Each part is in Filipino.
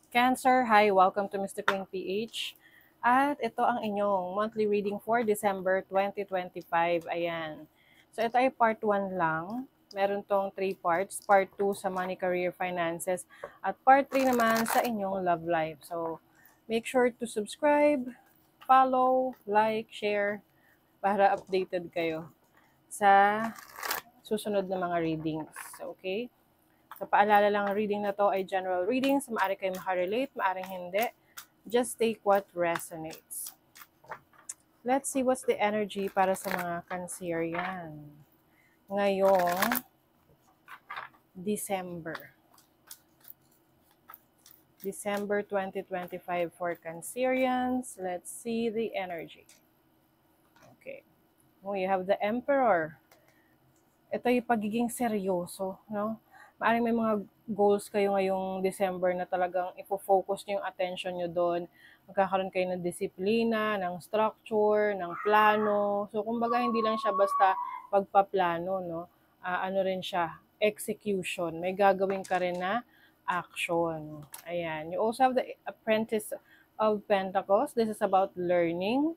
Cancer, hi! Welcome to Mr. Queen PH. At ito ang inyong monthly reading for December 2025. Ayan. So ito ay part 1 lang. Meron tong 3 parts. Part 2 sa money, career, finances. At part 3 naman sa inyong love life. So make sure to subscribe, follow, like, share para updated kayo sa susunod na mga readings. Okay? So, paalala lang, ang reading na to ay general readings. Maaari kayo makarelate, maaring hindi. Just take what resonates. Let's see what's the energy para sa mga Cancerian ngayong December. December 2025 for Cancerians. Let's see the energy. Okay. Oh, you have the Emperor. Ito yung pagiging seryoso, no? Maaaring may mga goals kayo ngayong December na talagang ipo-focus nyo yung attention nyo doon. Magkakaroon kayo ng disiplina, ng structure, ng plano. So, kumbaga, hindi lang siya basta pagpaplano, no? Ano rin siya, execution. May gagawin ka rin na action. Ayan. You also have the Apprentice of Pentacles. This is about learning.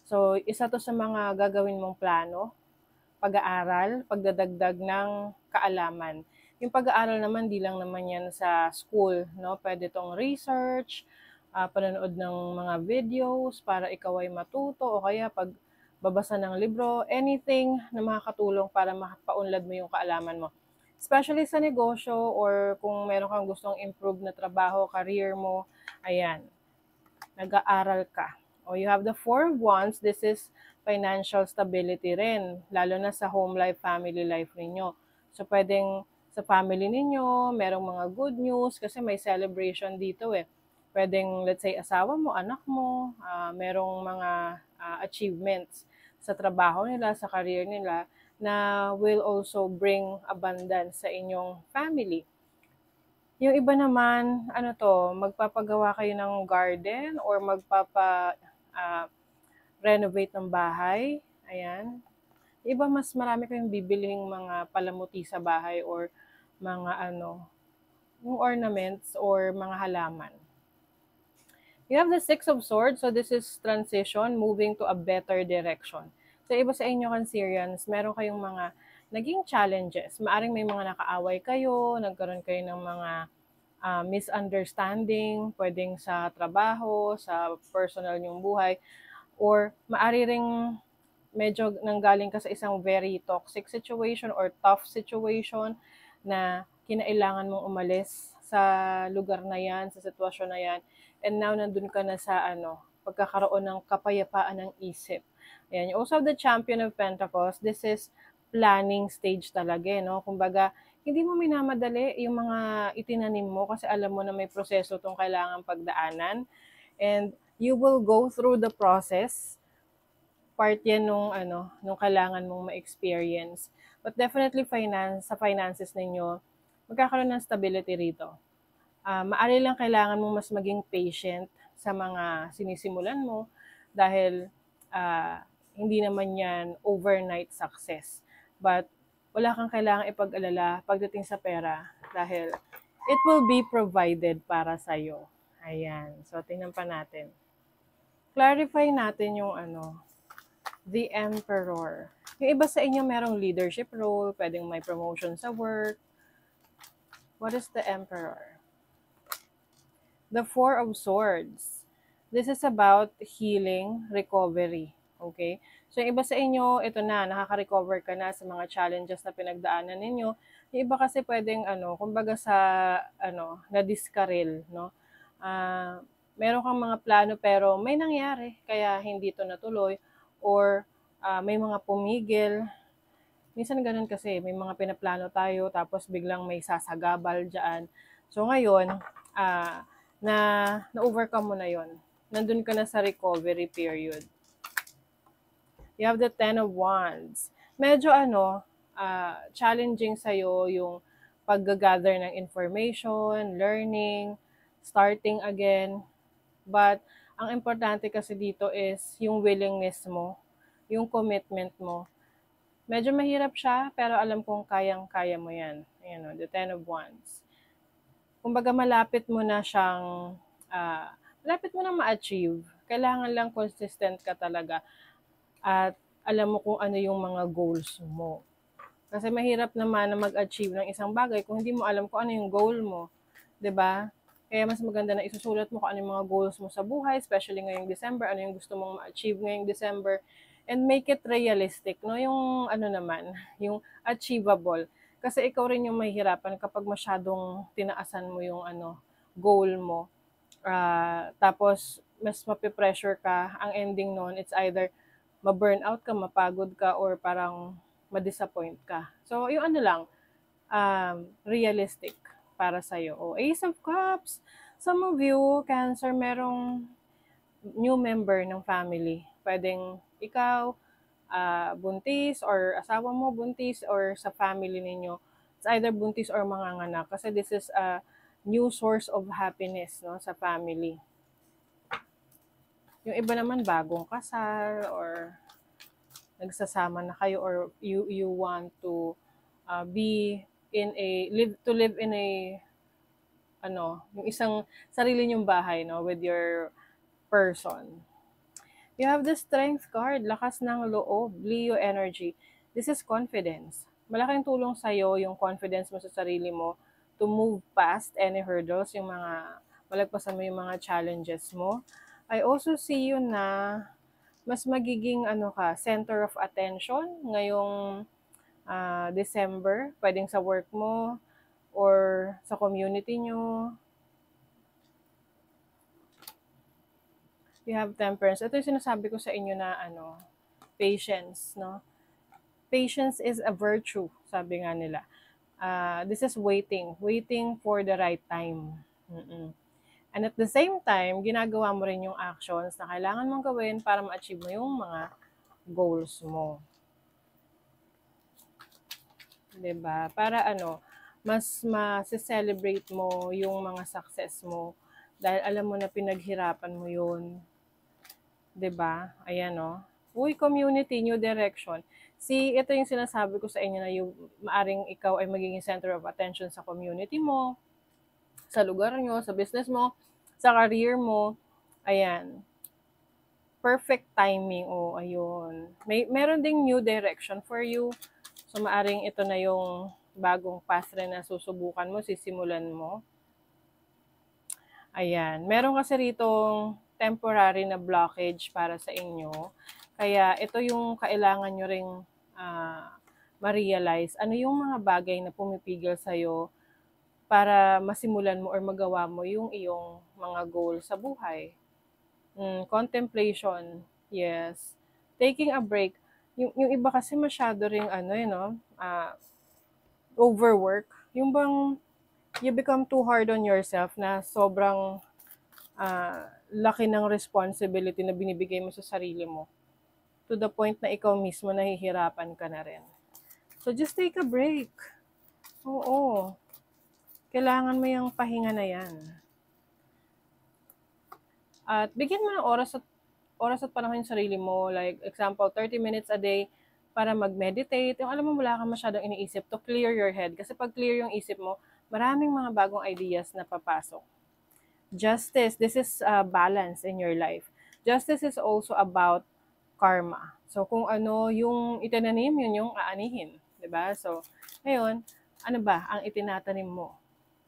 So, isa to sa mga gagawin mong plano, pag-aaral, pagdadagdag ng kaalaman. Yung pag-aaral naman, di lang naman yan sa school, no? Pwede tong research, panonood ng mga videos para ikaw ay matuto, o kaya pagbabasa ng libro, anything na makakatulong para mapaunlad mo yung kaalaman mo. Especially sa negosyo or kung meron kang gustong improve na trabaho, career mo, ayan, nag-aaral ka. O you have the 4 of Wands, this is financial stability rin, lalo na sa home life, family life ninyo. So pwedeng sa family ninyo, merong mga good news kasi may celebration dito eh. Pwedeng, let's say, asawa mo, anak mo, merong mga achievements sa trabaho nila, sa career nila, na will also bring abundance sa inyong family. Yung iba naman, ano to, magpapagawa kayo ng garden or renovate ng bahay. Ayan. Iba mas marami kayong bibilihing mga palamuti sa bahay or mga yung ornaments or mga halaman. You have the Six of Swords, so this is transition, moving to a better direction. So iba sa inyo, Cancerians, meron kayong mga naging challenges. Maaring may mga nakaaway kayo, nagkaroon kayo ng mga misunderstanding, pwedeng sa trabaho, sa personal nyong buhay, or maari ring medyo nanggaling ka sa isang very toxic situation or tough situation na kinailangan mong umalis sa lugar na yan, sa sitwasyon na yan, and now nandun ka na sa pagkakaroon ng kapayapaan ng isip. Ayan. You also have the Champion of Pentacles. This is planning stage talaga, no? Kumbaga, hindi mo minamadali yung mga itinanim mo kasi alam mo na may proseso itong kailangan pagdaanan. And you will go through the process. Part yan nung kailangan mong ma-experience. But definitely sa finances ninyo, magkakaroon ng stability rito. Maari lang kailangan mong mas maging patient sa mga sinisimulan mo dahil hindi naman yan overnight success. But wala kang kailangan ipag-alala pagdating sa pera dahil it will be provided para sa'yo. Ayan. So, tingnan pa natin. Clarify natin yung the Emperor. Yung iba sa inyo merong leadership role, pwedeng may promotion sa work. What is the Emperor? The Four of Swords. This is about healing, recovery. Okay? So, yung iba sa inyo, ito na, nakaka-recover ka na sa mga challenges na pinagdaanan ninyo. Yung iba kasi pwedeng, kumbaga sa, na-discarrel, no? Meron kang mga plano pero may nangyari, kaya hindi to natuloy. Or, may mga pumigil. Minsan ganun kasi, may mga pinaplano tayo, tapos biglang may sasagabal dyan. So, ngayon, na-overcome mo na yon. Nandun ka na sa recovery period. You have the Ten of Wands. Medyo challenging sa'yo yung pag-gather ng information, learning, starting again. But ang importante kasi dito is yung willingness mo, yung commitment mo. Medyo mahirap siya, pero alam kong kayang-kaya mo yan. Ayan, the Ten of Wands. kumbaga malapit mo na siyang, malapit mo na ma-achieve. Kailangan lang consistent ka talaga at alam mo kung ano yung mga goals mo. Kasi mahirap naman na mag-achieve ng isang bagay kung hindi mo alam kung ano yung goal mo, 'di ba? Kaya mas maganda na isusulat mo kung ano yung mga goals mo sa buhay, especially ngayong December, ano yung gusto mong ma-achieve ngayong December, and make it realistic, no? Yung ano naman, yung achievable. Kasi ikaw rin yung mahihirapan kapag masyadong tinaasan mo yung ano, goal mo. Tapos mas mape-pressure ka, ang ending nun, it's either ma-burnout ka, mapagod ka, or parang ma-disappoint ka. So, yung ano lang, realistic para sa'yo. O, Ace of Cups. Some of you, Cancer, merong new member ng family. Pwedeng ikaw, buntis, or asawa mo buntis, or sa family ninyo. It's either buntis or manganganak. Kasi this is a new source of happiness, no, sa family. Yung iba naman bagong kasal, or nagsasama na kayo, or you want to be in a live in a ano, yung isang sarili nyong bahay, no, with your person. You have the Strength card, lakas ng loob, Leo energy. This is confidence. Malaking tulong sa'yo yung confidence mo sa sarili mo to move past any hurdles, yung mga malagpasan mo yung mga challenges mo. I also see you na mas magiging ano ka, center of attention ngayong December, pwedeng sa work mo or sa community nyo. You have Temperance. Ito yung sinasabi ko sa inyo na ano, patience, no? Patience is a virtue, sabi nga nila. This is waiting for the right time. And at the same time, ginagawa mo rin yung actions na kailangan mong gawin para ma-achieve mo yung mga goals mo. 'Di ba? Para ano, mas ma-celebrate mo yung mga success mo dahil alam mo na pinaghirapan mo yun. 'Di ba? Ayan, no? Uy, community, new direction. See, ito yung sinasabi ko sa inyo na yung maaring ikaw ay magiging center of attention sa community mo, sa lugar nyo, sa business mo, sa career mo. Ayan. Perfect timing. Oh, ayun. Meron ding new direction for you. So, maaring ito na yung bagong path rin na susubukan mo, sisimulan mo. Ayan. Meron kasi ritong temporary na blockage para sa inyo. Kaya ito yung kailangan nyo ring ma-realize. Ano yung mga bagay na pumipigil sa'yo para masimulan mo or magawa mo yung iyong mga goal sa buhay. Contemplation. Yes. Taking a break. Yung iba kasi masyado ring overwork. Yung bang you become too hard on yourself na sobrang laki ng responsibility na binibigay mo sa sarili mo to the point na ikaw mismo nahihirapan ka na rin. So just take a break. Oo. Kailangan mo yung pahinga na yan. At bigyan mo ng oras at panahon yung sarili mo. Like example, 30 minutes a day para mag-meditate. Yung alam mo, wala kang masyadong iniisip to clear your head. Kasi pag clear yung isip mo, maraming mga bagong ideas na papasok. Justice, this is balance in your life. Justice is also about karma. So, kung ano yung itinanim, yun yung aanihin. 'Di ba? So, ngayon, ano ba ang itinatanim mo?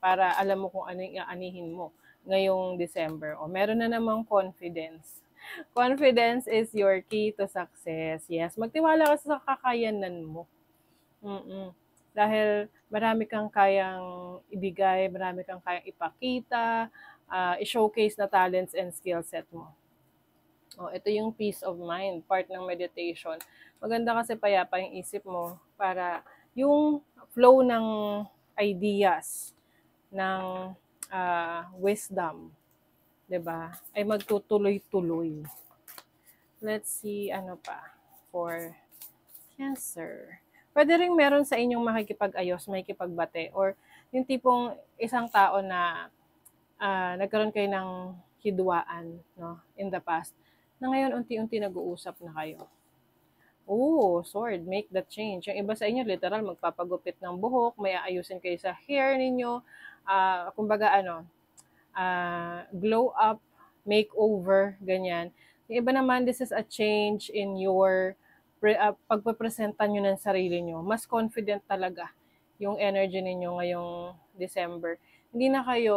Para alam mo kung ano yung aanihin mo ngayong December. O, meron na namang confidence. Confidence is your key to success. Yes, magtiwala ka sa kakayanan mo. Dahil marami kang kayang ibigay, marami kang kayang ipakita, i-showcase na talents and skill set mo. Ito yung peace of mind, part ng meditation. Maganda kasi payapa yung isip mo para yung flow ng ideas, ng wisdom, 'di ba, ay magtutuloy-tuloy. Let's see, ano pa for Cancer. Pwede rin meron sa inyong makikipag-ayos, makikipagbate, or yung tipong isang tao na nagkaroon kayo ng hidwaan, no, in the past, na ngayon unti-unti nag-uusap na kayo. Sword, make the change. Yung iba sa inyo, literal, magpapagupit ng buhok, may aayusin kayo sa hair ninyo, kumbaga glow up, makeover, ganyan. Yung iba naman, this is a change in your pagpapresenta nyo ng sarili nyo. Mas confident talaga yung energy ninyo ngayong December. Hindi na kayo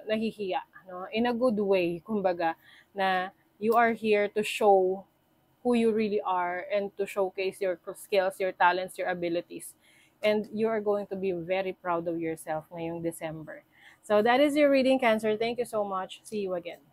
nahihiya, no? In a good way, kumbaga, na you are here to show who you really are and to showcase your skills, your talents, your abilities. And you are going to be very proud of yourself ngayong December. So that is your reading, Cancer. Thank you so much. See you again.